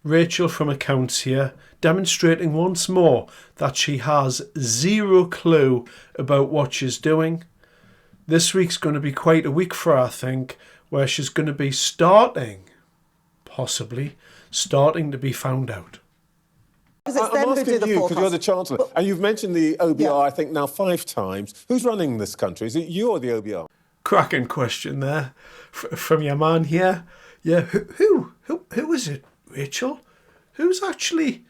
Rachel from accounts here, demonstrating once more that she has zero clue about what she's doing. This week's going to be quite a week for her, I think, where she's going to be possibly starting to be found out. I'm asking you, because you're the Chancellor, and you've mentioned the OBR, I think, now 5 times. Who's running this country? Is it you or the OBR? Cracking question there from your man here. Yeah, who is it, Rachel? Who's actually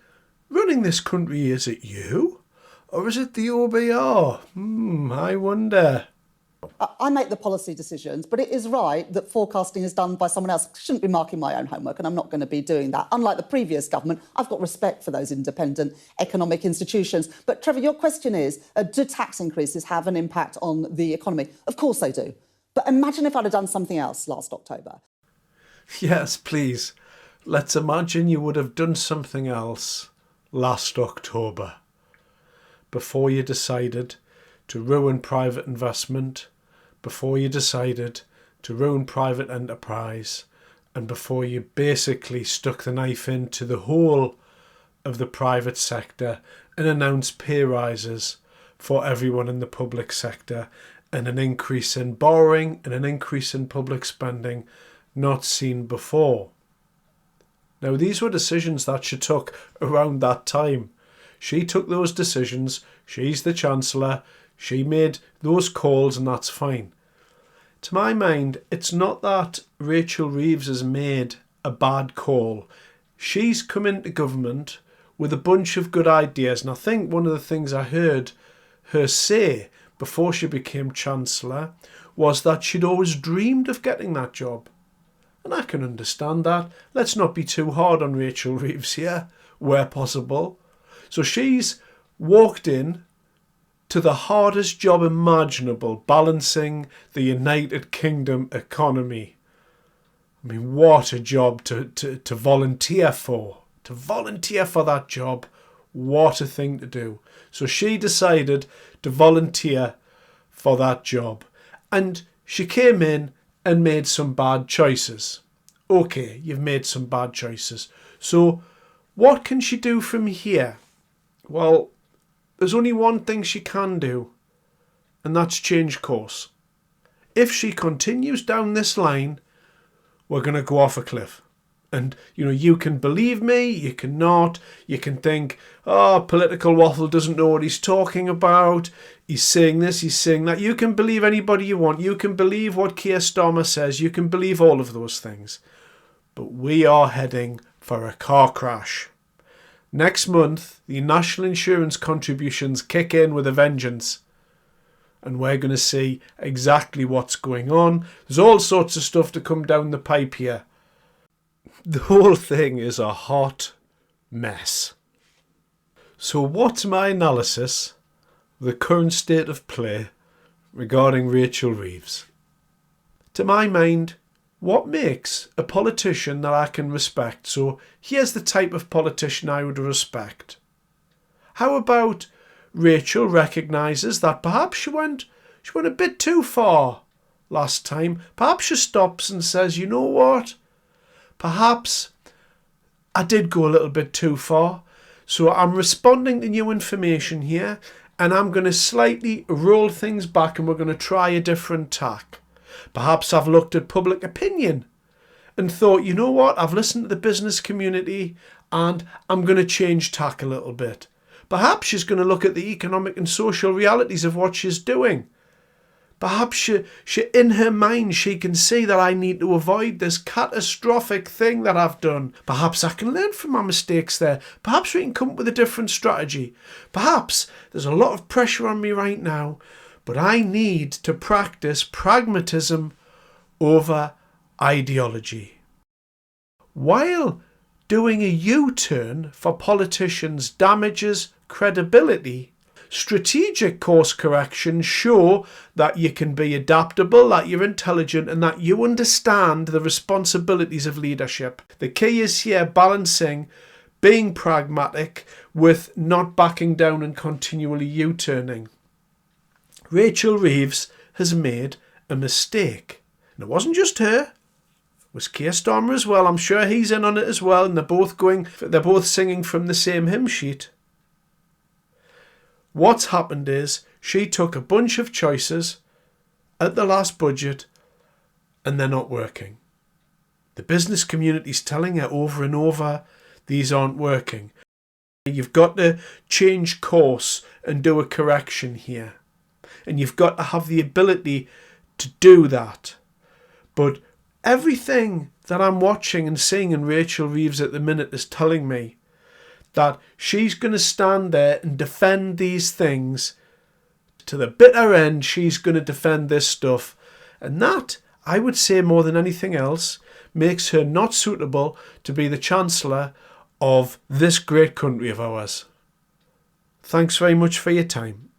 running this country? Is it you? Or is it the OBR? I wonder. I make the policy decisions, but it is right that forecasting is done by someone else. I shouldn't be marking my own homework, and I'm not going to be doing that. Unlike the previous government, I've got respect for those independent economic institutions. But Trevor, your question is, do tax increases have an impact on the economy? Of course they do. But imagine if I'd have done something else last October. Yes, please. Let's imagine you would have done something else last October before you decided to ruin private investment, before you decided to ruin private enterprise, and before you basically stuck the knife into the whole of the private sector and announced pay rises for everyone in the public sector and an increase in borrowing and an increase in public spending not seen before. Now, these were decisions that she took around that time. She took those decisions. She's the Chancellor. She made those calls, and that's fine. To my mind, it's not that Rachel Reeves has made a bad call. She's come into government with a bunch of good ideas. And I think one of the things I heard her say before she became Chancellor was that she'd always dreamed of getting that job. And I can understand that. Let's not be too hard on Rachel Reeves here, where possible. So she's walked in to the hardest job imaginable, balancing the United Kingdom economy. I mean, what a job to volunteer for. To volunteer for that job, what a thing to do. So she decided to volunteer for that job. And she came in and made some bad choices. Okay, you've made some bad choices. So what can she do from here? Well, there's only one thing she can do, and that's change course. If she continues down this line, we're going to go off a cliff. And, you can believe me, you cannot. You can think, political waffle doesn't know what he's talking about. He's saying this, he's saying that. You can believe anybody you want. You can believe what Keir Starmer says. You can believe all of those things. But we are heading for a car crash. Next month, the national insurance contributions kick in with a vengeance. And we're going to see exactly what's going on. There's all sorts of stuff to come down the pipe here. The whole thing is a hot mess. So what's my analysis of the current state of play regarding Rachel Reeves? To my mind, what makes a politician that I can respect? So here's the type of politician I would respect. How about Rachel recognises that perhaps she went a bit too far last time. Perhaps she stops and says, you know what? Perhaps I did go a little bit too far. So I'm responding to new information here, and I'm going to slightly roll things back, and we're going to try a different tack. Perhaps I've looked at public opinion and thought, you know what? I've listened to the business community and I'm going to change tack a little bit. Perhaps she's going to look at the economic and social realities of what she's doing. Perhaps she in her mind, she can see that I need to avoid this catastrophic thing that I've done. Perhaps I can learn from my mistakes there. Perhaps we can come up with a different strategy. Perhaps there's a lot of pressure on me right now, but I need to practice pragmatism over ideology. While doing a U-turn for politicians damages credibility, strategic course corrections show that you can be adaptable, that you're intelligent, and that you understand the responsibilities of leadership. The key is here balancing being pragmatic with not backing down and continually U-turning. Rachel Reeves has made a mistake. And it wasn't just her. Was Keir Starmer as well? I'm sure he's in on it as well, and they're both singing from the same hymn sheet. What's happened is she took a bunch of choices at the last budget and they're not working. The business community's telling her over and over, these aren't working. You've got to change course and do a correction here. And you've got to have the ability to do that. But everything that I'm watching and seeing in Rachel Reeves at the minute is telling me that she's going to stand there and defend these things to the bitter end. She's going to defend this stuff. And that, I would say more than anything else, makes her not suitable to be the Chancellor of this great country of ours. Thanks very much for your time.